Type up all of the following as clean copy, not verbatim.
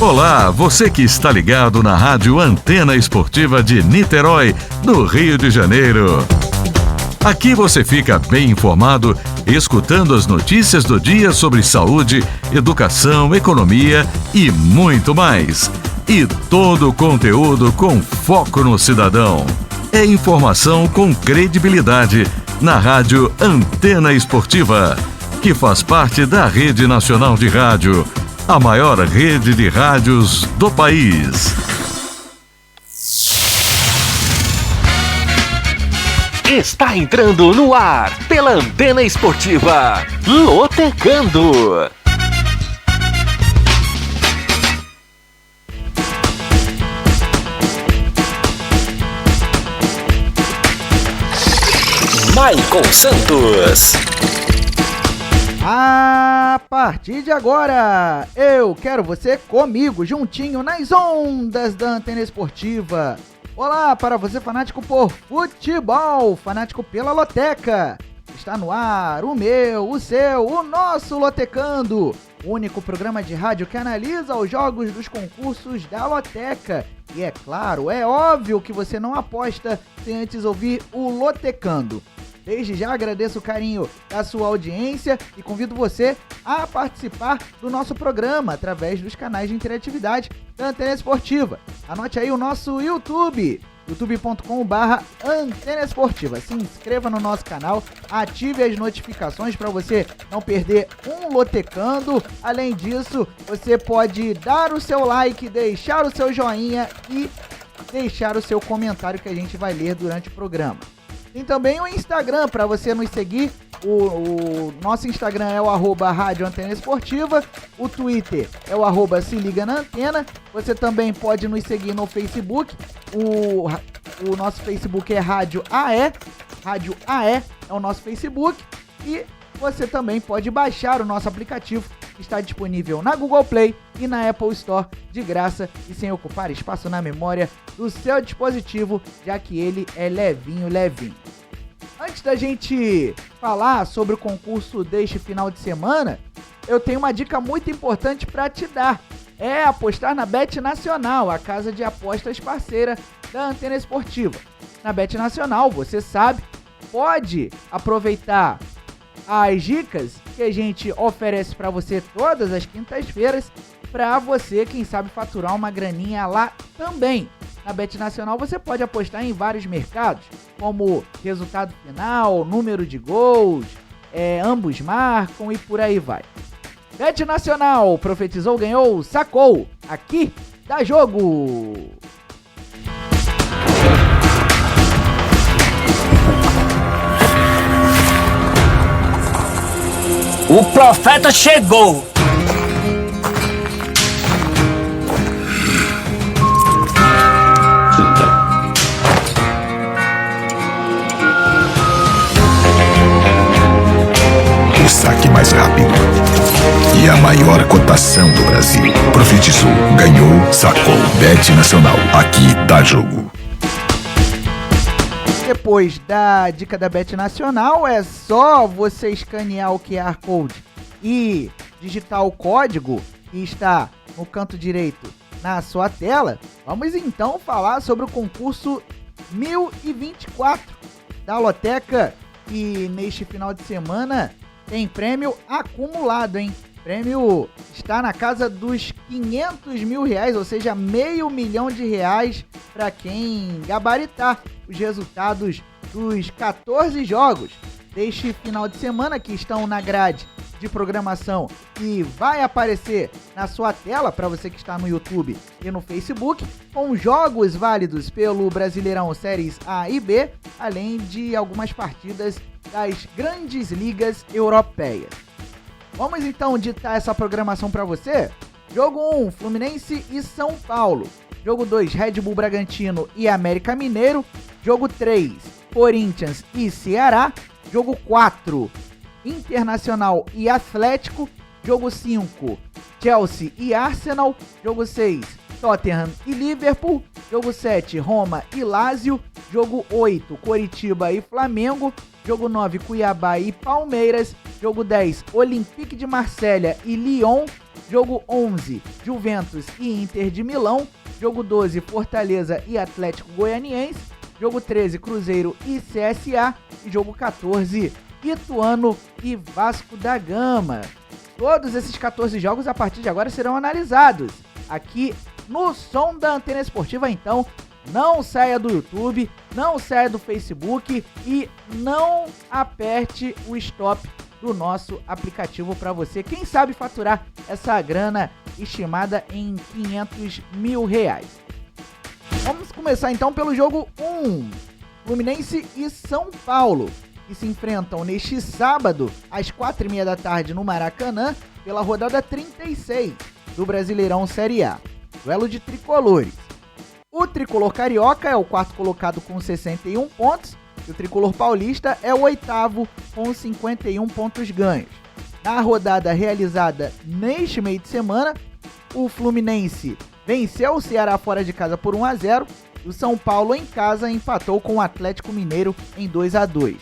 Olá, você que está ligado na Rádio Antena Esportiva de Niterói, no Rio de Janeiro. Aqui você fica bem informado, escutando as notícias do dia sobre saúde, educação, economia e muito mais. E todo o conteúdo com foco no cidadão. É informação com credibilidade na Rádio Antena Esportiva, que faz parte da Rede Nacional de Rádio, a maior rede de rádios do país. Está entrando no ar, pela Antena Esportiva, Lotecando. Maicon Santos. A partir de agora, eu quero você comigo, juntinho nas ondas da Antena Esportiva. Olá para você fanático por futebol, fanático pela Loteca. Está no ar o meu, o seu, o nosso Lotecando, o único programa de rádio que analisa os jogos dos concursos da Loteca. E é claro, é óbvio que você não aposta sem antes ouvir o Lotecando. Desde já agradeço o carinho da sua audiência e convido você a participar do nosso programa através dos canais de interatividade da Antena Esportiva. Anote aí o nosso YouTube, youtube.com/Antena Esportiva. Se inscreva no nosso canal, ative as notificações para você não perder um Lotecando. Além disso, você pode dar o seu like, deixar o seu joinha e deixar o seu comentário que a gente vai ler durante o programa. Tem também o Instagram para você nos seguir. O nosso Instagram é o @Rádio Antena Esportiva. O Twitter é o @Se Liga na Antena. Você também pode nos seguir no Facebook. O nosso Facebook é Rádio AE. Rádio AE é o nosso Facebook. E você também pode baixar o nosso aplicativo, que está disponível na Google Play e na Apple Store de graça e sem ocupar espaço na memória do seu dispositivo, já que ele é levinho. Antes da gente falar sobre o concurso deste final de semana, eu tenho uma dica muito importante para te dar. É apostar na Bet Nacional, a casa de apostas parceira da Antena Esportiva. Na Bet Nacional, você sabe, pode aproveitar as dicas que a gente oferece para você todas as quintas-feiras, para você, quem sabe, faturar uma graninha lá também. Na Bet Nacional você pode apostar em vários mercados, como resultado final, número de gols, ambos marcam e por aí vai. Bet Nacional, profetizou, ganhou, sacou. Aqui dá jogo! O profeta chegou! O saque mais rápido e a maior cotação do Brasil. Profetizou, ganhou, sacou. Bet Nacional, aqui dá jogo. Depois da dica da Bet Nacional, é só você escanear o QR Code e digitar o código que está no canto direito na sua tela. Vamos então falar sobre o concurso 1024 da Loteca, que neste final de semana tem prêmio acumulado, hein? O prêmio está na casa dos R$500 mil, ou seja, R$500 mil para quem gabaritar os resultados dos 14 jogos deste final de semana que estão na grade de programação e vai aparecer na sua tela para você que está no YouTube e no Facebook, com jogos válidos pelo Brasileirão Séries A e B, além de algumas partidas das grandes ligas europeias. Vamos então ditar essa programação para você? Jogo 1, Fluminense e São Paulo. Jogo 2, Red Bull Bragantino e América Mineiro. Jogo 3, Corinthians e Ceará. Jogo 4, Internacional e Atlético. Jogo 5, Chelsea e Arsenal. Jogo 6, Tottenham e Liverpool. Jogo 7, Roma e Lazio. Jogo 8, Coritiba e Flamengo. Jogo 9, Cuiabá e Palmeiras. Jogo 10, Olympique de Marselha e Lyon. Jogo 11, Juventus e Inter de Milão. Jogo 12, Fortaleza e Atlético Goianiense. Jogo 13, Cruzeiro e CSA. E jogo 14, Ituano e Vasco da Gama. Todos esses 14 jogos a partir de agora serão analisados aqui no Som da Antena Esportiva. Então, não saia do YouTube, não saia do Facebook e não aperte o stop do nosso aplicativo para você, quem sabe, faturar essa grana estimada em R$500 mil. Vamos começar então pelo jogo 1, Fluminense e São Paulo, que se enfrentam neste sábado às 4h30 da tarde no Maracanã pela rodada 36 do Brasileirão Série A. Duelo de tricolores. O tricolor carioca é o quarto colocado com 61 pontos e o tricolor paulista é o oitavo com 51 pontos ganhos. Na rodada realizada neste meio de semana, o Fluminense venceu o Ceará fora de casa por 1-0 e o São Paulo em casa empatou com o Atlético Mineiro em 2-2.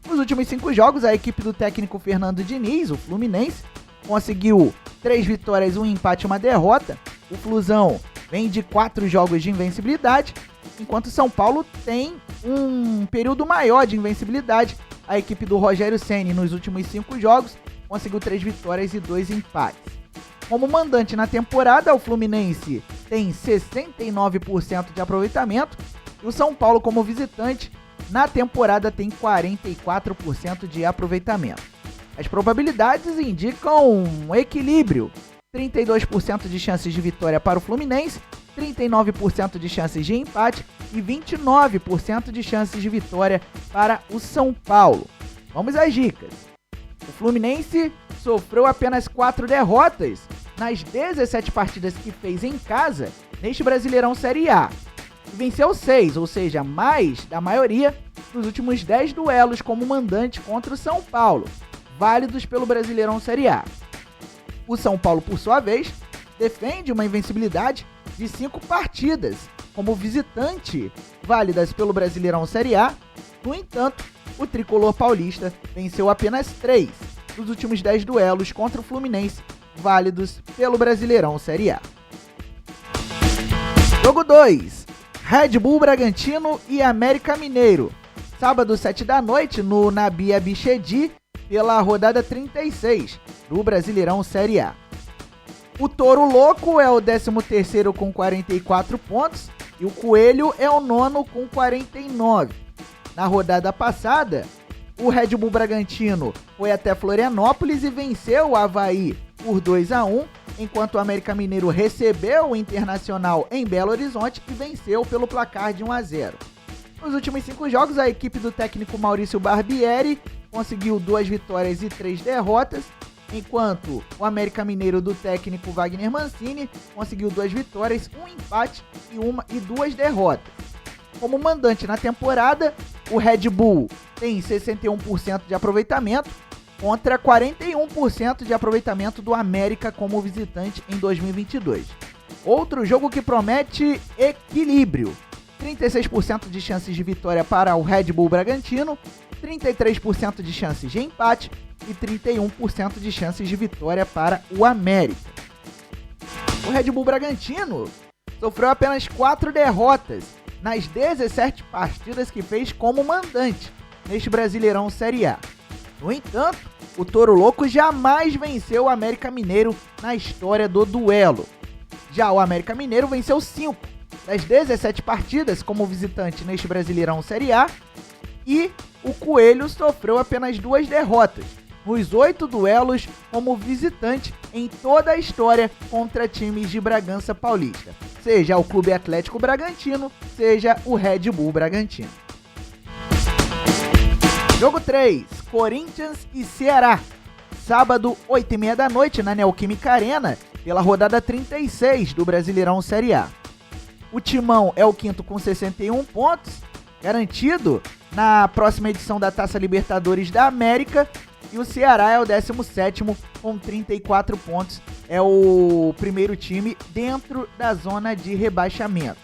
Nos últimos 5 jogos, a equipe do técnico Fernando Diniz, o Fluminense, conseguiu 3 vitórias, 1 empate e 1 derrota. O Flusão vem de 4 jogos de invencibilidade, enquanto o São Paulo tem um período maior de invencibilidade. A equipe do Rogério Ceni, nos últimos 5 jogos, conseguiu 3 vitórias e 2 empates. Como mandante na temporada, o Fluminense tem 69% de aproveitamento e o São Paulo, como visitante, na temporada tem 44% de aproveitamento. As probabilidades indicam um equilíbrio: 32% de chances de vitória para o Fluminense, 39% de chances de empate e 29% de chances de vitória para o São Paulo. Vamos às dicas. O Fluminense sofreu apenas 4 derrotas nas 17 partidas que fez em casa neste Brasileirão Série A. E venceu 6, ou seja, mais da maioria, nos últimos 10 duelos como mandante contra o São Paulo, válidos pelo Brasileirão Série A. O São Paulo, por sua vez, defende uma invencibilidade de 5 partidas como visitante, válidas pelo Brasileirão Série A. No entanto, o tricolor paulista venceu apenas 3 dos últimos 10 duelos contra o Fluminense, válidos pelo Brasileirão Série A. Jogo 2, Red Bull Bragantino e América Mineiro. Sábado, 7 da noite, no Nabi Abichedi, pela rodada 36 do Brasileirão Série A. O Touro Louco é o 13º com 44 pontos e o Coelho é o 9º com 49. Na rodada passada, o Red Bull Bragantino foi até Florianópolis e venceu o Avaí por 2-1, enquanto o América Mineiro recebeu o Internacional em Belo Horizonte e venceu pelo placar de 1-0. Nos últimos 5 jogos, a equipe do técnico Maurício Barbieri conseguiu 2 vitórias e 3 derrotas, enquanto o América Mineiro do técnico Wagner Mancini conseguiu 2 vitórias, 1 empate e 2 derrotas. Como mandante na temporada, o Red Bull tem 61% de aproveitamento contra 41% de aproveitamento do América como visitante em 2022. Outro jogo que promete equilíbrio: 36% de chances de vitória para o Red Bull Bragantino, 33% de chances de empate e 31% de chances de vitória para o América. O Red Bull Bragantino sofreu apenas 4 derrotas nas 17 partidas que fez como mandante neste Brasileirão Série A. No entanto, o Touro Louco jamais venceu o América Mineiro na história do duelo. Já o América Mineiro venceu 5 das 17 partidas como visitante neste Brasileirão Série A e o Coelho sofreu apenas 2 derrotas nos 8 duelos como visitante em toda a história contra times de Bragança Paulista, seja o Clube Atlético Bragantino, seja o Red Bull Bragantino. Jogo 3, Corinthians e Ceará. Sábado, 8h30 da noite, na Neoquímica Arena, pela rodada 36 do Brasileirão Série A. O Timão é o 5º com 61 pontos, garantido na próxima edição da Taça Libertadores da América, e o Ceará é o 17º com 34 pontos, é o primeiro time dentro da zona de rebaixamento.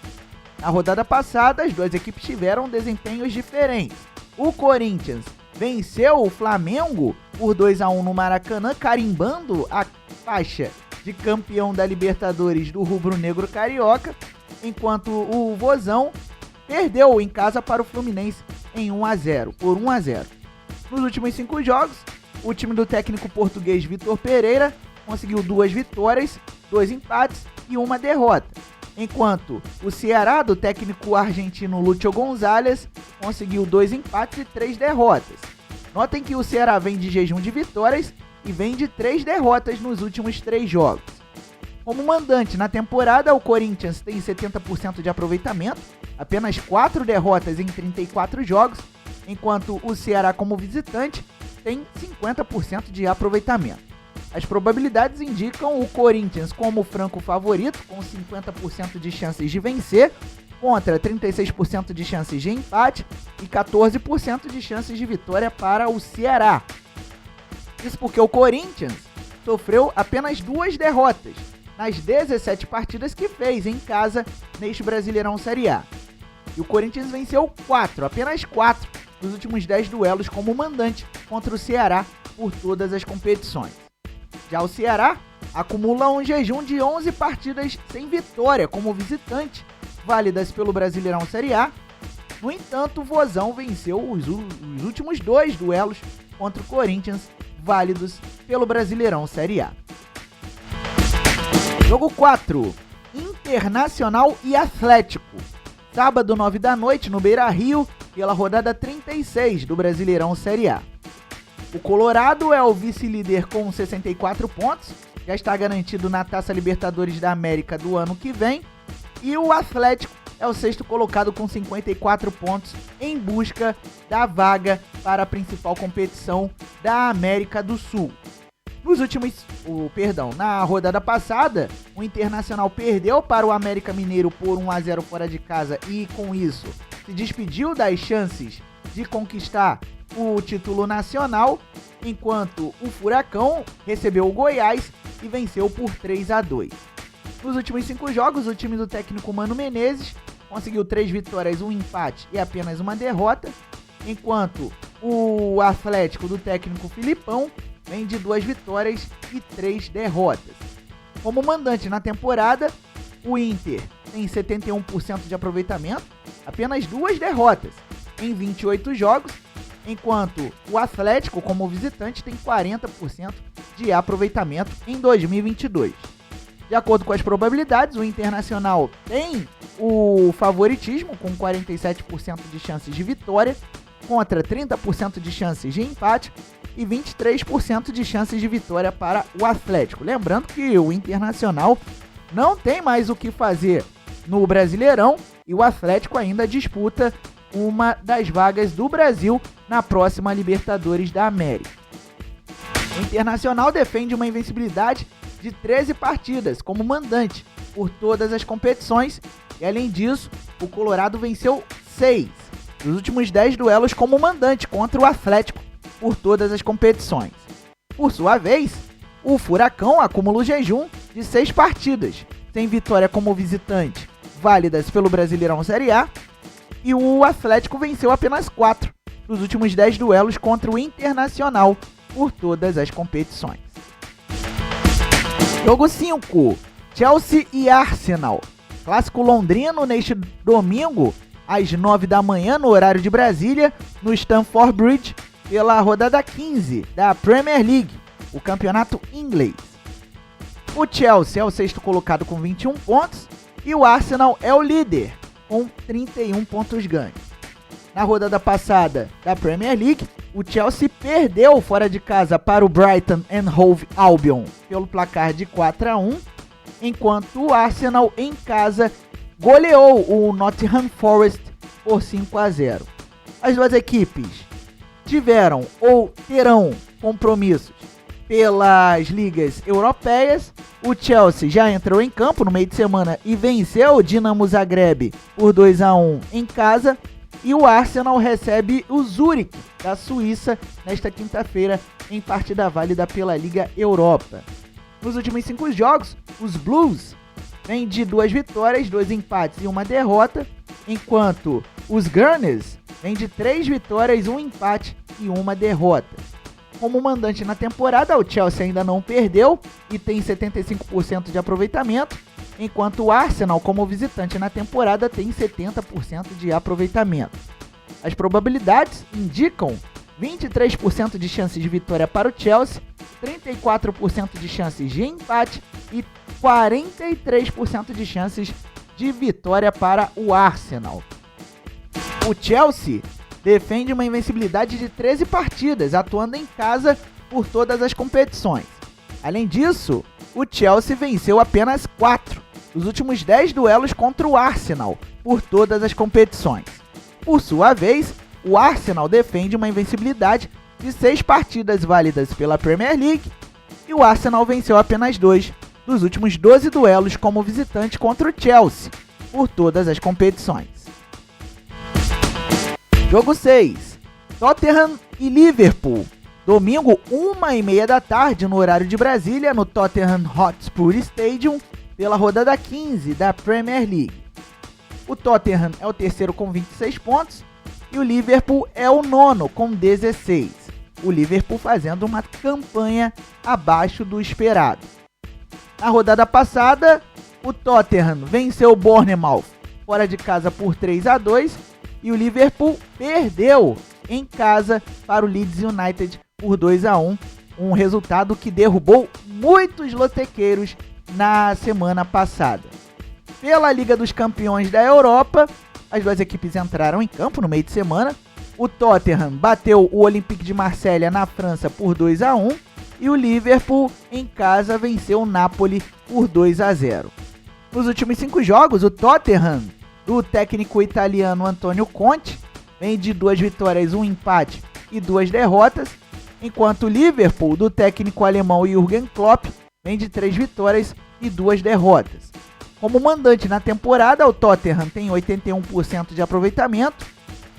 Na rodada passada, as duas equipes tiveram desempenhos diferentes. O Corinthians venceu o Flamengo por 2-1 no Maracanã, carimbando a faixa de campeão da Libertadores do rubro-negro carioca, enquanto o Vozão perdeu em casa para o Fluminense em 1-0, por 1-0. Nos últimos 5 jogos, o time do técnico português Vitor Pereira conseguiu 2 vitórias, 2 empates e 1 derrota, enquanto o Ceará do técnico argentino Lúcio Gonzalez conseguiu 2 empates e 3 derrotas. Notem que o Ceará vem de jejum de vitórias e vem de 3 derrotas nos últimos 3 jogos. Como mandante na temporada, o Corinthians tem 70% de aproveitamento, apenas 4 derrotas em 34 jogos, enquanto o Ceará como visitante tem 50% de aproveitamento. As probabilidades indicam o Corinthians como franco favorito, com 50% de chances de vencer, contra 36% de chances de empate e 14% de chances de vitória para o Ceará. Isso porque o Corinthians sofreu apenas 2 derrotas nas 17 partidas que fez em casa neste Brasileirão Série A. E o Corinthians venceu apenas 4 dos últimos 10 duelos como mandante contra o Ceará por todas as competições. Já o Ceará acumula um jejum de 11 partidas sem vitória como visitante, válidas pelo Brasileirão Série A. No entanto, o Vozão venceu os últimos 2 duelos contra o Corinthians, válidos pelo Brasileirão Série A. Jogo 4, Internacional e Atlético. Sábado, 9 da noite, no Beira-Rio, pela rodada 36 do Brasileirão Série A. O Colorado é o vice-líder com 64 pontos, já está garantido na Taça Libertadores da América do ano que vem, e o Atlético é o 6º colocado com 54 pontos em busca da vaga para a principal competição da América do Sul. Na rodada passada, o Internacional perdeu para o América Mineiro por 1-0 fora de casa e, com isso, se despediu das chances de conquistar o título nacional, enquanto o Furacão recebeu o Goiás e venceu por 3-2. Nos últimos 5 jogos, o time do técnico Mano Menezes conseguiu 3 vitórias, 1 empate e apenas 1 derrota, enquanto o Atlético do técnico Filipão vem de 2 vitórias e 3 derrotas. Como mandante na temporada, o Inter tem 71% de aproveitamento, apenas 2 derrotas em 28 jogos, enquanto o Atlético, como visitante, tem 40% de aproveitamento em 2022. De acordo com as probabilidades, o Internacional tem o favoritismo com 47% de chances de vitória, contra 30% de chances de empate e 23% de chances de vitória para o Atlético. Lembrando que o Internacional não tem mais o que fazer no Brasileirão e o Atlético ainda disputa uma das vagas do Brasil na próxima Libertadores da América. O Internacional defende uma invencibilidade de 13 partidas como mandante por todas as competições e, além disso, o Colorado venceu 6 dos últimos 10 duelos como mandante contra o Atlético por todas as competições. Por sua vez, o Furacão acumula o jejum de 6 partidas sem vitória como visitante, válidas pelo Brasileirão Série A, e o Atlético venceu apenas 4 dos últimos 10 duelos contra o Internacional por todas as competições. Jogo 5, Chelsea e Arsenal. Clássico londrino neste domingo, às 9 da manhã, no horário de Brasília, no Stamford Bridge, pela rodada 15 da Premier League, o campeonato inglês. O Chelsea é o 6º colocado com 21 pontos e o Arsenal é o líder com 31 pontos ganhos. Na rodada passada da Premier League, o Chelsea perdeu fora de casa para o Brighton and Hove Albion pelo placar de 4-1, enquanto o Arsenal em casa goleou o Nottingham Forest por 5-0. As duas equipes tiveram ou terão compromissos pelas ligas europeias. O Chelsea já entrou em campo no meio de semana e venceu o Dinamo Zagreb por 2-1 em casa. E o Arsenal recebe o Zurich da Suíça nesta quinta-feira em partida válida pela Liga Europa. Nos últimos 5 jogos, os Blues vêm de 2 vitórias, 2 empates e 1 derrota, enquanto os Gunners vêm de 3 vitórias, 1 empate e 1 derrota. Como mandante na temporada, o Chelsea ainda não perdeu e tem 75% de aproveitamento, enquanto o Arsenal, como visitante na temporada, tem 70% de aproveitamento. As probabilidades indicam 23% de chances de vitória para o Chelsea, 34% de chances de empate e 43% de chances de vitória para o Arsenal. O Chelsea defende uma invencibilidade de 13 partidas, atuando em casa por todas as competições. Além disso, o Chelsea venceu apenas 4 dos últimos 10 duelos contra o Arsenal por todas as competições. Por sua vez, o Arsenal defende uma invencibilidade de 6 partidas válidas pela Premier League e o Arsenal venceu apenas 2 dos últimos 12 duelos como visitante contra o Chelsea por todas as competições. Jogo 6. Tottenham e Liverpool. Domingo, 1h30 da tarde, no horário de Brasília, no Tottenham Hotspur Stadium, pela rodada 15 da Premier League. O Tottenham é o terceiro com 26 pontos e o Liverpool é o nono com 16. O Liverpool fazendo uma campanha abaixo do esperado. Na rodada passada, o Tottenham venceu o Bournemouth fora de casa por 3-2 e o Liverpool perdeu em casa para o Leeds United por 2-1, um resultado que derrubou muitos lotequeiros na semana passada. Pela Liga dos Campeões da Europa, as duas equipes entraram em campo no meio de semana. O Tottenham bateu o Olympique de Marselha na França por 2-1 e o Liverpool em casa venceu o Napoli por 2-0. Nos últimos 5 jogos, o Tottenham, do técnico italiano Antonio Conte, vem de 2 vitórias, 1 empate e 2 derrotas, enquanto o Liverpool, do técnico alemão Jürgen Klopp, vem de 3 vitórias e 2 derrotas. Como mandante na temporada, o Tottenham tem 81% de aproveitamento,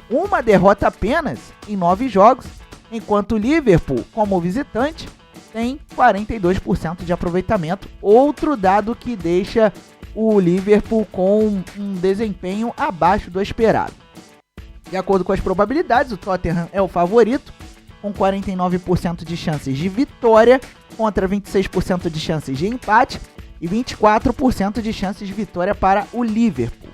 uma derrota apenas em 9 jogos, enquanto o Liverpool, como visitante, tem 42% de aproveitamento, outro dado que deixa o Liverpool com um desempenho abaixo do esperado. De acordo com as probabilidades, o Tottenham é o favorito, com 49% de chances de vitória, contra 26% de chances de empate e 24% de chances de vitória para o Liverpool.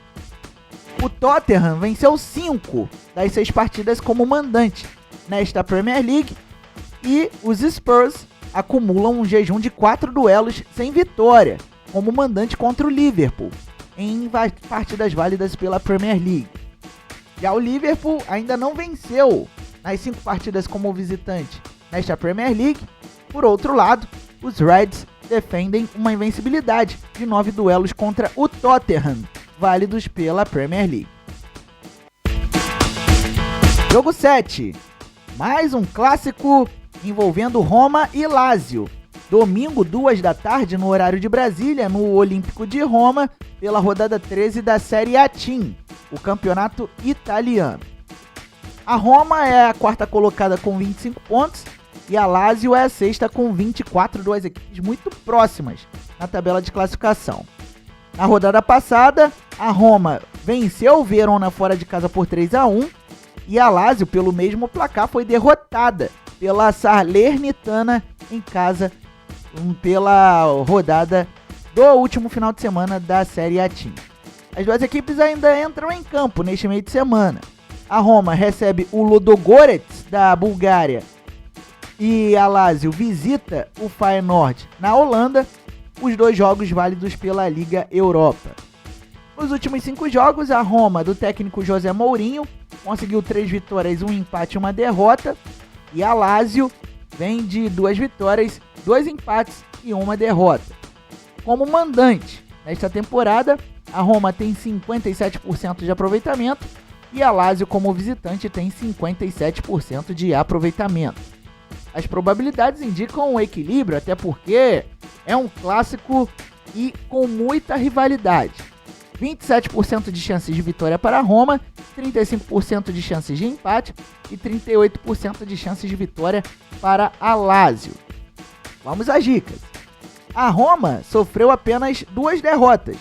O Tottenham venceu 5 das 6 partidas como mandante nesta Premier League e os Spurs acumulam um jejum de 4 duelos sem vitória como mandante contra o Liverpool em partidas válidas pela Premier League. Já o Liverpool ainda não venceu nas 5 partidas como visitante nesta Premier League. Por outro lado, os Reds defendem uma invencibilidade de 9 duelos contra o Tottenham, válidos pela Premier League. Jogo 7. Mais um clássico envolvendo Roma e Lazio. Domingo, 2 da tarde, no horário de Brasília, no Olímpico de Roma, pela rodada 13 da Série A Team, o campeonato italiano. A Roma é a 4ª colocada com 25 pontos e a Lazio é a 6ª com 24, duas equipes muito próximas na tabela de classificação. Na rodada passada, a Roma venceu o Verona fora de casa por 3-1 e a Lazio, pelo mesmo placar, foi derrotada pela Salernitana em casa pela rodada do último final de semana da Série A Team. As duas equipes ainda entram em campo neste meio de semana. A Roma recebe o Ludogorets da Bulgária e a Lazio visita o Feyenoord na Holanda, os 2 jogos válidos pela Liga Europa. Nos últimos 5 jogos, a Roma, do técnico José Mourinho, conseguiu 3 vitórias, 1 empate e 1 derrota, e a Lazio vem de 2 vitórias, 2 empates e 1 derrota. Como mandante, nesta temporada, a Roma tem 57% de aproveitamento e a Lazio, como visitante, tem 57% de aproveitamento. As probabilidades indicam um equilíbrio, até porque é um clássico e com muita rivalidade. 27% de chances de vitória para a Roma, 35% de chances de empate e 38% de chances de vitória para a Lazio. Vamos às dicas. A Roma sofreu apenas 2 derrotas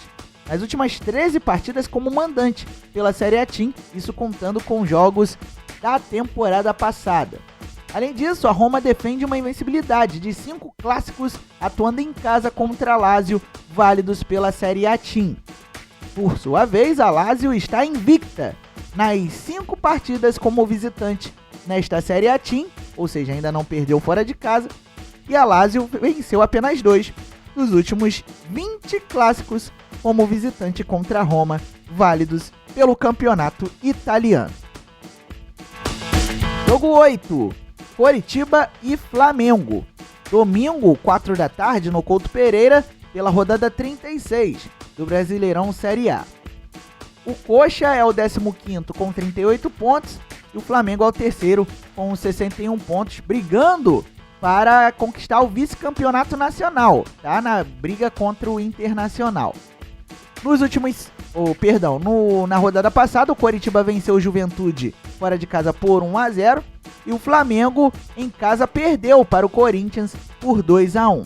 nas últimas 13 partidas como mandante pela Série A Team, isso contando com jogos da temporada passada. Além disso, a Roma defende uma invencibilidade de 5 clássicos atuando em casa contra a Lazio, válidos pela Série A Team. Por sua vez, a Lazio está invicta nas 5 partidas como visitante nesta Série A Team, ou seja, ainda não perdeu fora de casa, e a Lazio venceu apenas 2 dos últimos 20 clássicos como visitante contra a Roma, válidos pelo campeonato italiano. Jogo 8. Coritiba e Flamengo. Domingo, 4 da tarde, no Couto Pereira, pela rodada 36 do Brasileirão Série A. O Coxa é o 15º com 38 pontos e o Flamengo é o terceiro com 61 pontos, brigando para conquistar o vice-campeonato nacional, tá? Na briga contra o Internacional. Na rodada passada, o Coritiba venceu o Juventude fora de casa por 1-0 e o Flamengo em casa perdeu para o Corinthians por 2-1.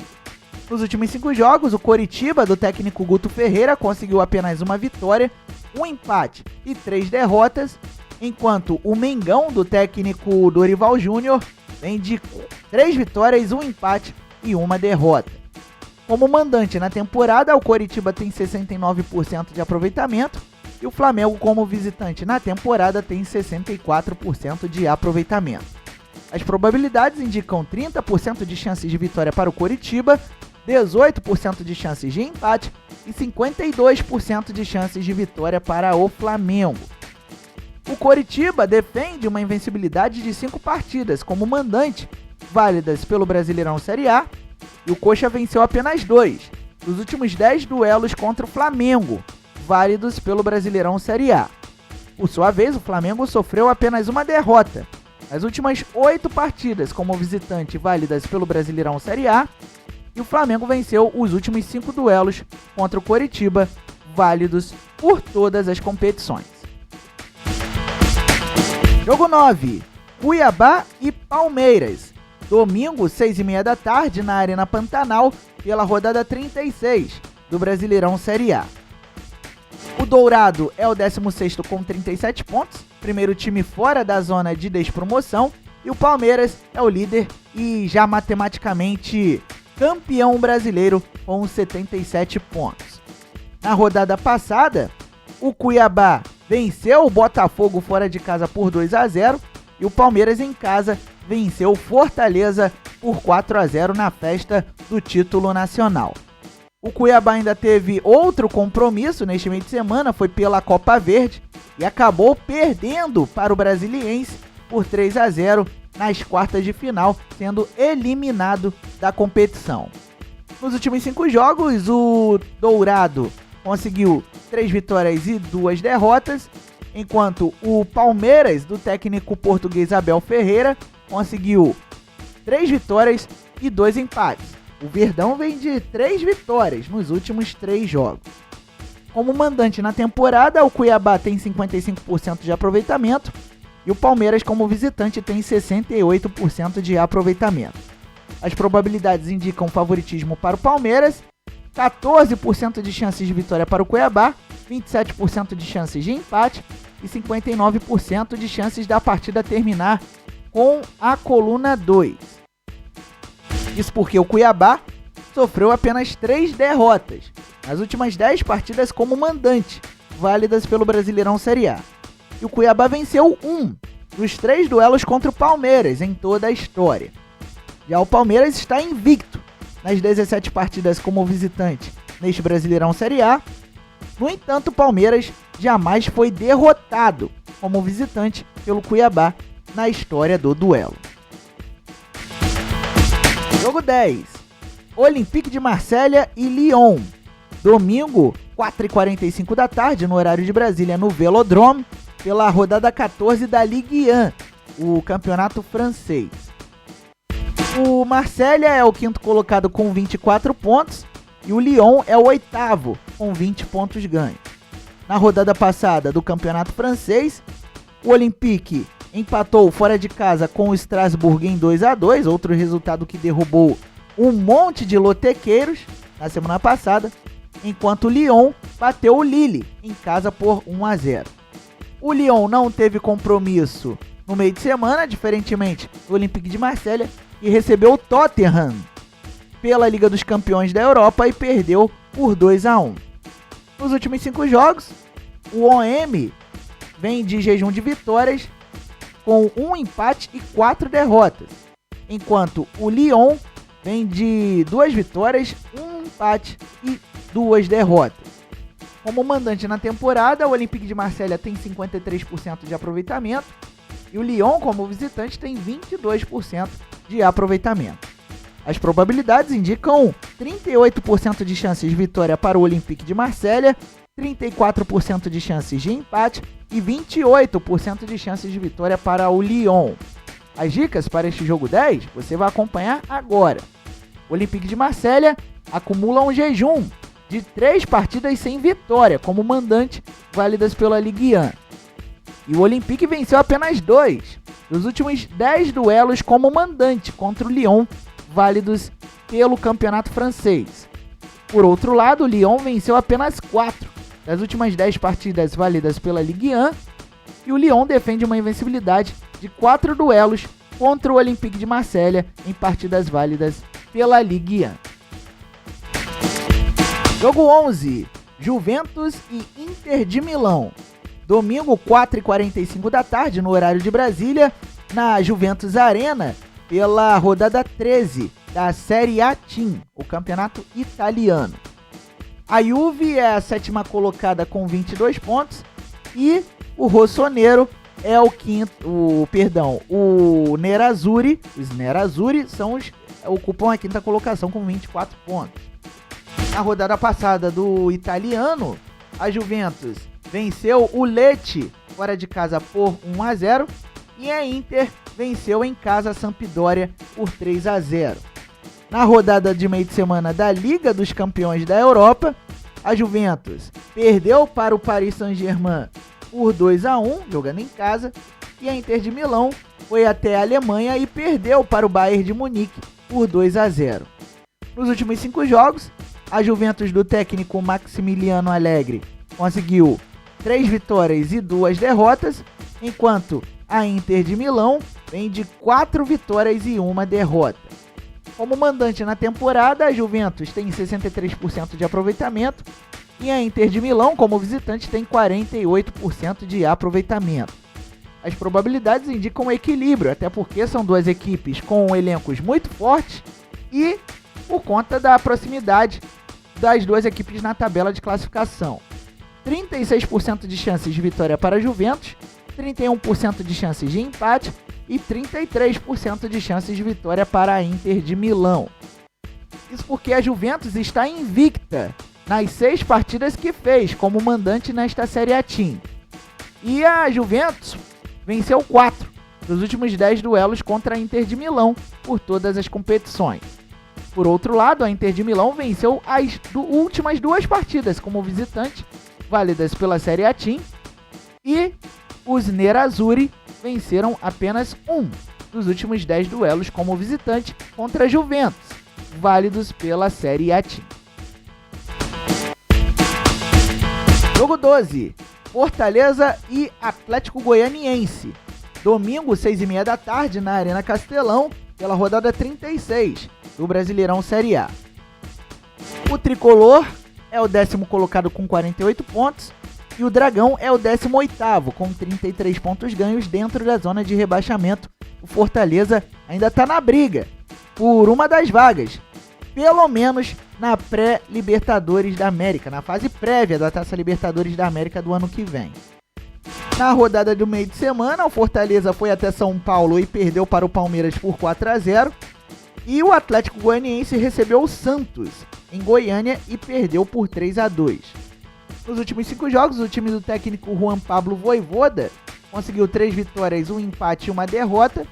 Nos últimos 5 jogos, o Coritiba do técnico Guto Ferreira conseguiu apenas uma vitória, um empate e 3 derrotas, enquanto o Mengão do técnico Dorival Júnior vem de 3 vitórias, um empate e uma derrota. Como mandante na temporada, o Coritiba tem 69% de aproveitamento e o Flamengo, como visitante na temporada, tem 64% de aproveitamento. As probabilidades indicam 30% de chances de vitória para o Coritiba, 18% de chances de empate e 52% de chances de vitória para o Flamengo. O Coritiba defende uma invencibilidade de 5 partidas como mandante, válidas pelo Brasileirão Série A, e o Coxa venceu apenas 2 dos últimos 10 duelos contra o Flamengo, válidos pelo Brasileirão Série A. Por sua vez, o Flamengo sofreu apenas uma derrota nas últimas 8 partidas como visitante, válidas pelo Brasileirão Série A, e o Flamengo venceu os últimos 5 duelos contra o Coritiba, válidos por todas as competições. Jogo 9. Cuiabá e Palmeiras. Domingo, 6h30 da tarde, na Arena Pantanal, pela rodada 36 do Brasileirão Série A. O Dourado é o 16º com 37 pontos, primeiro time fora da zona de despromoção, e o Palmeiras é o líder e já matematicamente campeão brasileiro com 77 pontos. Na rodada passada, o Cuiabá venceu o Botafogo fora de casa por 2-0 e o Palmeiras em casa venceu o Fortaleza por 4-0 na festa do título nacional. O Cuiabá ainda teve outro compromisso neste meio de semana, foi pela Copa Verde e acabou perdendo para o Brasiliense por 3-0 nas quartas de final, sendo eliminado da competição. Nos últimos 5 jogos, o Dourado conseguiu 3 vitórias e 2 derrotas, enquanto o Palmeiras, do técnico português Abel Ferreira, conseguiu 3 vitórias e 2 empates. O Verdão vem de 3 vitórias nos últimos 3 jogos. Como mandante na temporada, o Cuiabá tem 55% de aproveitamento e o Palmeiras, como visitante, tem 68% de aproveitamento. As probabilidades indicam favoritismo para o Palmeiras, 14% de chances de vitória para o Cuiabá, 27% de chances de empate e 59% de chances da partida terminar com a coluna 2. Isso porque o Cuiabá sofreu apenas 3 derrotas nas últimas 10 partidas como mandante, válidas pelo Brasileirão Série A. E o Cuiabá venceu 1 dos 3 duelos contra o Palmeiras em toda a história. Já o Palmeiras está invicto nas 17 partidas como visitante neste Brasileirão Série A. No entanto, o Palmeiras jamais foi derrotado como visitante pelo Cuiabá na história do duelo. Jogo 10. Olympique de Marselha e Lyon. Domingo, 4h45 da tarde, no horário de Brasília, no Velodrome, pela rodada 14 da Ligue 1, o campeonato francês. O Marselha é o 5º colocado com 24 pontos e o Lyon é o 8º com 20 pontos ganhos. Na rodada passada do campeonato francês, o Olympique empatou fora de casa com o Strasbourg em 2-2, outro resultado que derrubou um monte de lotequeiros na semana passada, enquanto o Lyon bateu o Lille em casa por 1-0. O Lyon não teve compromisso no meio de semana, diferentemente do Olympique de Marselha, que recebeu o Tottenham pela Liga dos Campeões da Europa e perdeu por 2-1. Nos últimos 5 jogos, o OM vem de jejum de vitórias com 1 empate e 4 derrotas, enquanto o Lyon vem de 2 vitórias, 1 empate e 2 derrotas. Como mandante na temporada, o Olympique de Marselha tem 53% de aproveitamento e o Lyon, como visitante, tem 22% de aproveitamento. As probabilidades indicam 38% de chances de vitória para o Olympique de Marselha, 34% de chances de empate e 28% de chances de vitória para o Lyon. As dicas para este jogo 10 você vai acompanhar agora. O Olympique de Marselha acumula um jejum de 3 partidas sem vitória como mandante, válidas pela Ligue 1. E o Olympique venceu apenas 2 dos últimos 10 duelos como mandante contra o Lyon, válidos pelo campeonato francês. Por outro lado, o Lyon venceu apenas 4 das últimas 10 partidas válidas pela Ligue 1 e o Lyon defende uma invencibilidade de 4 duelos contra o Olympique de Marselha em partidas válidas pela Ligue 1. Jogo 11, Juventus e Inter de Milão. Domingo, 4h45 da tarde, no horário de Brasília, na Juventus Arena, pela rodada 13 da Série A Team, o campeonato italiano. A Juve é a 7ª colocada com 22 pontos e o Rossonero é o Nerazzurri, os Nerazzurri ocupam a 5ª colocação com 24 pontos. Na rodada passada do italiano, a Juventus venceu o Lecce fora de casa por 1-0 e a Inter venceu em casa a Sampdoria por 3-0. Na rodada de meio de semana da Liga dos Campeões da Europa, a Juventus perdeu para o Paris Saint-Germain por 2-1, jogando em casa, e a Inter de Milão foi até a Alemanha e perdeu para o Bayern de Munique por 2-0. Nos últimos 5 jogos, a Juventus do técnico Maximiliano Allegri conseguiu 3 vitórias e 2 derrotas, enquanto a Inter de Milão vem de 4 vitórias e 1 derrota. Como mandante na temporada, a Juventus tem 63% de aproveitamento e a Inter de Milão, como visitante, tem 48% de aproveitamento. As probabilidades indicam equilíbrio, até porque são duas equipes com elencos muito fortes e por conta da proximidade das duas equipes na tabela de classificação. 36% de chances de vitória para a Juventus, 31% de chances de empate e 33% de chances de vitória para a Inter de Milão. Isso porque a Juventus está invicta nas 6 partidas que fez como mandante nesta Série A Team. E a Juventus venceu 4 dos últimos 10 duelos contra a Inter de Milão por todas as competições. Por outro lado, a Inter de Milão venceu as últimas 2 partidas como visitante, válidas pela Série A Team, e os Nerazzurri venceram apenas 1 dos últimos 10 duelos como visitante contra a Juventus, válidos pela Série A Team. Jogo 12, Fortaleza e Atlético Goianiense. Domingo, 6h30 da tarde, na Arena Castelão, pela rodada 36 do Brasileirão Série A. O Tricolor é o 10º colocado com 48 pontos e o Dragão é o 18º com 33 pontos ganhos dentro da zona de rebaixamento. O Fortaleza ainda está na briga por uma das vagas, pelo menos na pré-Libertadores da América, na fase prévia da Taça Libertadores da América do ano que vem. Na rodada do meio de semana, o Fortaleza foi até São Paulo e perdeu para o Palmeiras por 4-0. E o Atlético Goianiense recebeu o Santos em Goiânia e perdeu por 3-2. Nos últimos 5 jogos, o time do técnico Juan Pablo Vojvoda conseguiu 3 vitórias, 1 empate e 1 derrota,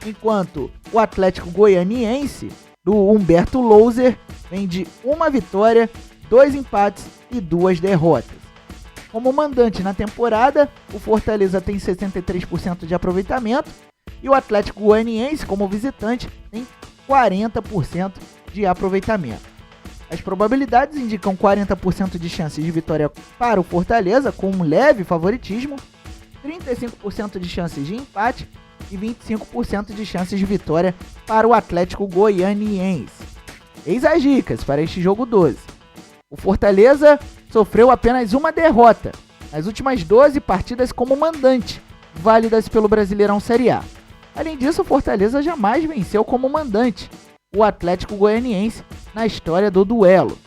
enquanto o Atlético Goianiense do Humberto Louser vem de 1 vitória, 2 empates e 2 derrotas. Como mandante na temporada, o Fortaleza tem 63% de aproveitamento e o Atlético Goianiense, como visitante, tem 40% de aproveitamento. As probabilidades indicam 40% de chances de vitória para o Fortaleza, com um leve favoritismo, 35% de chances de empate e 25% de chances de vitória para o Atlético Goianiense. Eis as dicas para este jogo 12. O Fortaleza sofreu apenas uma derrota nas últimas 12 partidas como mandante, válidas pelo Brasileirão Série A. Além disso, o Fortaleza jamais venceu como mandante o Atlético Goianiense na história do duelo.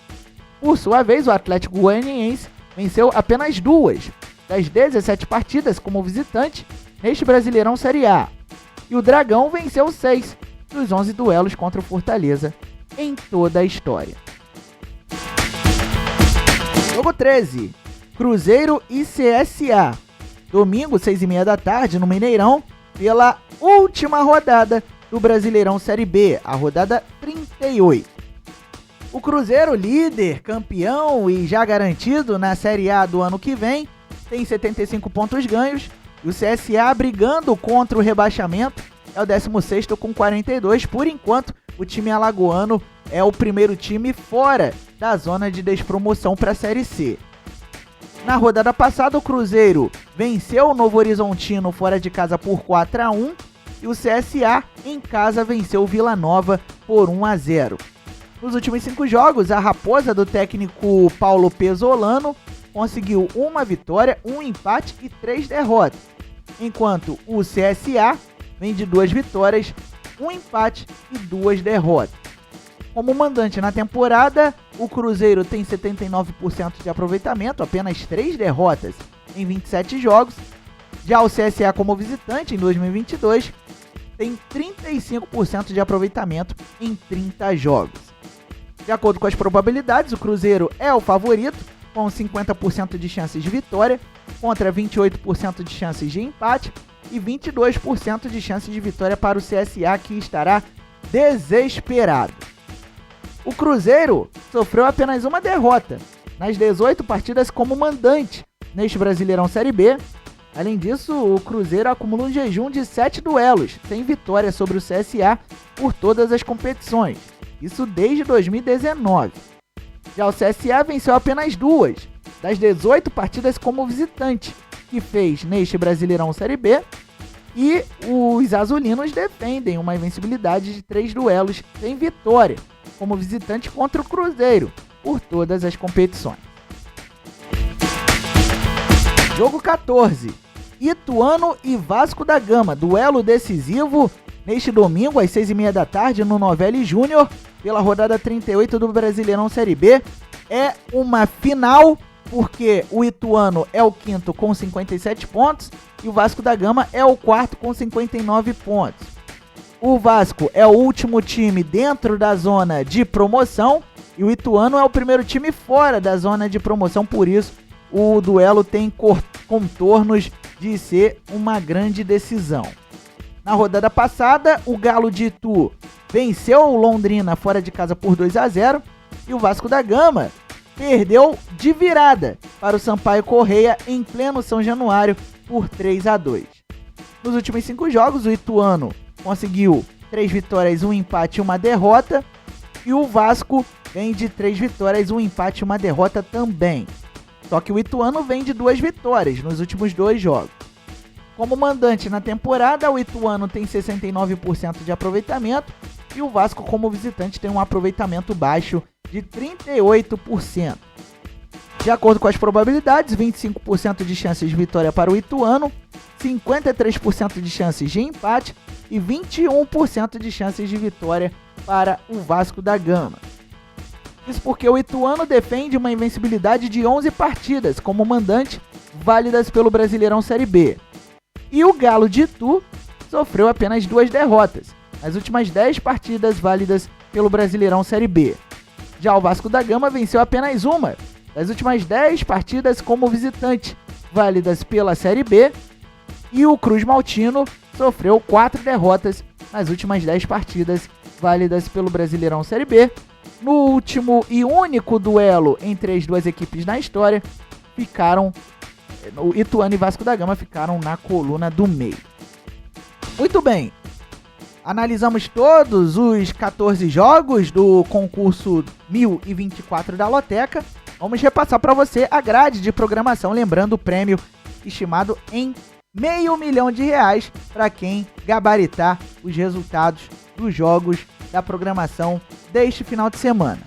Por sua vez, o Atlético Goianiense venceu apenas 2 das 17 partidas como visitante neste Brasileirão Série A. E o Dragão venceu 6 dos 11 duelos contra o Fortaleza em toda a história. Jogo 13. Cruzeiro e CSA. Domingo, 6h30 da tarde, no Mineirão, pela última rodada do Brasileirão Série B, a rodada 38. O Cruzeiro, líder, campeão e já garantido na Série A do ano que vem, tem 75 pontos ganhos, e o CSA, brigando contra o rebaixamento, é o 16º com 42. Por enquanto, o time alagoano é o primeiro time fora da zona de despromoção para a Série C. Na rodada passada, o Cruzeiro venceu o Novo Horizontino fora de casa por 4-1 e o CSA em casa venceu o Vila Nova por 1-0. Nos últimos 5 jogos, a Raposa do técnico Paulo Pesolano conseguiu uma vitória, um empate e 3 derrotas, enquanto o CSA vem de 2 vitórias, um empate e 2 derrotas. Como mandante na temporada, o Cruzeiro tem 79% de aproveitamento, apenas 3 derrotas em 27 jogos. Já o CSA como visitante em 2022 tem 35% de aproveitamento em 30 jogos. De acordo com as probabilidades, o Cruzeiro é o favorito, com 50% de chances de vitória, contra 28% de chances de empate e 22% de chances de vitória para o CSA, que estará desesperado. O Cruzeiro sofreu apenas uma derrota nas 18 partidas como mandante neste Brasileirão Série B. Além disso, o Cruzeiro acumula um jejum de 7 duelos, sem vitória sobre o CSA por todas as competições. Isso desde 2019. Já o CSA venceu apenas 2 das 18 partidas como visitante que fez neste Brasileirão Série B. E os azulinos defendem uma invencibilidade de 3 duelos sem vitória como visitante contra o Cruzeiro por todas as competições. Jogo 14. Ituano e Vasco da Gama. Duelo decisivo neste domingo às 6h30 da tarde no Novelli Júnior pela rodada 38 do Brasileirão Série B. É uma final porque o Ituano é o quinto com 57 pontos e o Vasco da Gama é o quarto com 59 pontos. O Vasco é o último time dentro da zona de promoção e o Ituano é o primeiro time fora da zona de promoção, por isso o duelo tem contornos de ser uma grande decisão. Na rodada passada, o Galo de Itu venceu o Londrina fora de casa por 2-0 e o Vasco da Gama perdeu de virada para o Sampaio Correia em pleno São Januário por 3-2. Nos últimos 5 jogos, o Ituano conseguiu 3 vitórias, um empate e uma derrota. E o Vasco vem de 3 vitórias, um empate e uma derrota também. Só que o Ituano vem de 2 vitórias nos últimos 2 jogos. Como mandante na temporada, o Ituano tem 69% de aproveitamento. E o Vasco como visitante tem um aproveitamento baixo de 38%. De acordo com as probabilidades, 25% de chances de vitória para o Ituano, 53% de chances de empate e 21% de chances de vitória para o Vasco da Gama. Isso porque o Ituano defende uma invencibilidade de 11 partidas como mandante, válidas pelo Brasileirão Série B. E o Galo de Itu sofreu apenas 2 derrotas nas últimas 10 partidas válidas pelo Brasileirão Série B. Já o Vasco da Gama venceu apenas uma das últimas 10 partidas como visitante, válidas pela Série B. E o Cruz Maltino sofreu 4 derrotas nas últimas 10 partidas válidas pelo Brasileirão Série B. No último e único duelo entre as duas equipes na história, o Ituano e Vasco da Gama ficaram na coluna do meio. Muito bem, analisamos todos os 14 jogos do concurso 1024 da Loteca. Vamos repassar para você a grade de programação, lembrando o prêmio estimado em R$500 mil para quem gabaritar os resultados dos jogos da programação deste final de semana.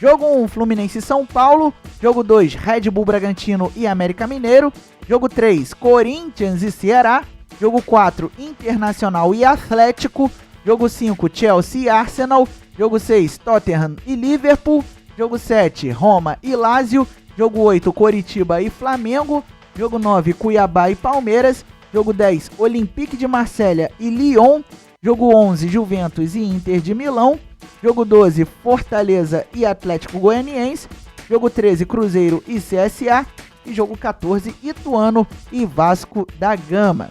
Jogo 1, Fluminense e São Paulo. Jogo 2, Red Bull Bragantino e América Mineiro. Jogo 3, Corinthians e Ceará. Jogo 4, Internacional e Atlético. Jogo 5, Chelsea e Arsenal. Jogo 6, Tottenham e Liverpool. Jogo 7, Roma e Lazio. Jogo 8, Coritiba e Flamengo. Jogo 9, Cuiabá e Palmeiras. Jogo 10, Olympique de Marselha e Lyon. Jogo 11, Juventus e Inter de Milão. Jogo 12, Fortaleza e Atlético Goianiense. Jogo 13, Cruzeiro e CSA. E jogo 14, Ituano e Vasco da Gama.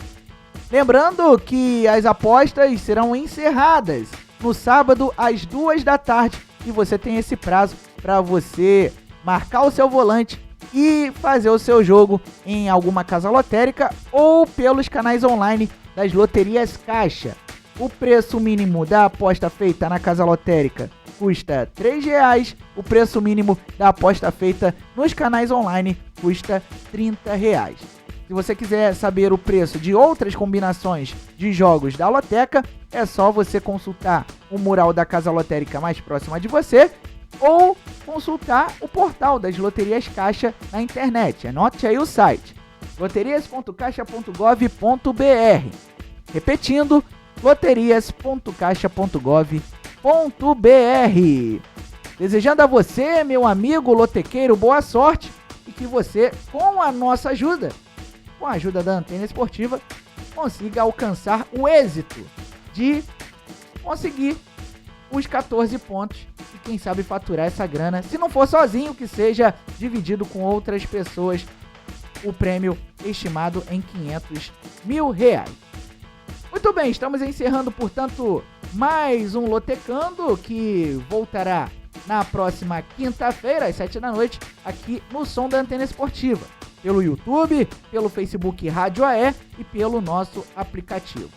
Lembrando que as apostas serão encerradas no sábado às 2 da tarde. E você tem esse prazo para você marcar o seu volante e fazer o seu jogo em alguma casa lotérica ou pelos canais online das loterias Caixa. O preço mínimo da aposta feita na casa lotérica custa R$3. O preço mínimo da aposta feita nos canais online custa R$30. Se você quiser saber o preço de outras combinações de jogos da loteca, é só você consultar o mural da casa lotérica mais próxima de você ou consultar o portal das loterias Caixa na internet. Anote aí o site, loterias.caixa.gov.br. Repetindo, loterias.caixa.gov.br. Desejando a você, meu amigo lotequeiro, boa sorte e que você, com a nossa ajuda, com a ajuda da Antena Esportiva, consiga alcançar o êxito de conseguir os 14 pontos e quem sabe faturar essa grana, se não for sozinho, que seja dividido com outras pessoas, o prêmio estimado em R$500 mil. Muito bem, estamos encerrando, portanto, mais um Lotecando, que voltará na próxima quinta-feira, às 7 da noite, aqui no Som da Antena Esportiva, pelo YouTube, pelo Facebook Rádio AE e pelo nosso aplicativo.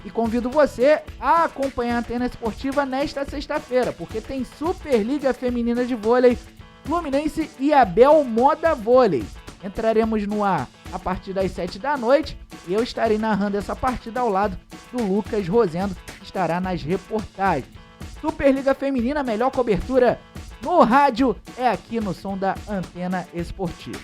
E convido você a acompanhar a Antena Esportiva nesta sexta-feira, porque tem Superliga Feminina de Vôlei, Fluminense e Abel Moda Vôlei. Entraremos no ar a partir das 7 da noite e eu estarei narrando essa partida ao lado do Lucas Rosendo, que estará nas reportagens. Superliga Feminina, melhor cobertura no rádio é aqui no Som da Antena Esportiva.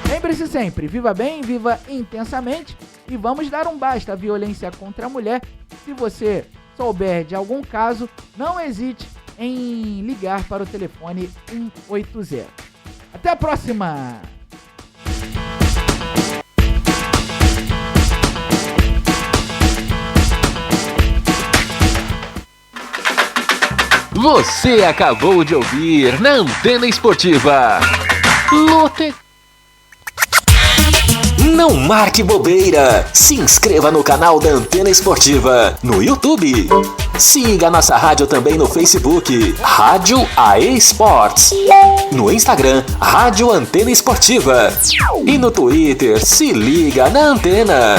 Lembre-se sempre, viva bem, viva intensamente e vamos dar um basta à violência contra a mulher. Se você souber de algum caso, não hesite em ligar para o telefone 180. Até a próxima! Você acabou de ouvir na Antena Esportiva Lote. Não marque bobeira. Se inscreva no canal da Antena Esportiva no YouTube. Siga nossa rádio também no Facebook, Rádio AE Sports. No Instagram, Rádio Antena Esportiva. E no Twitter, se liga na Antena.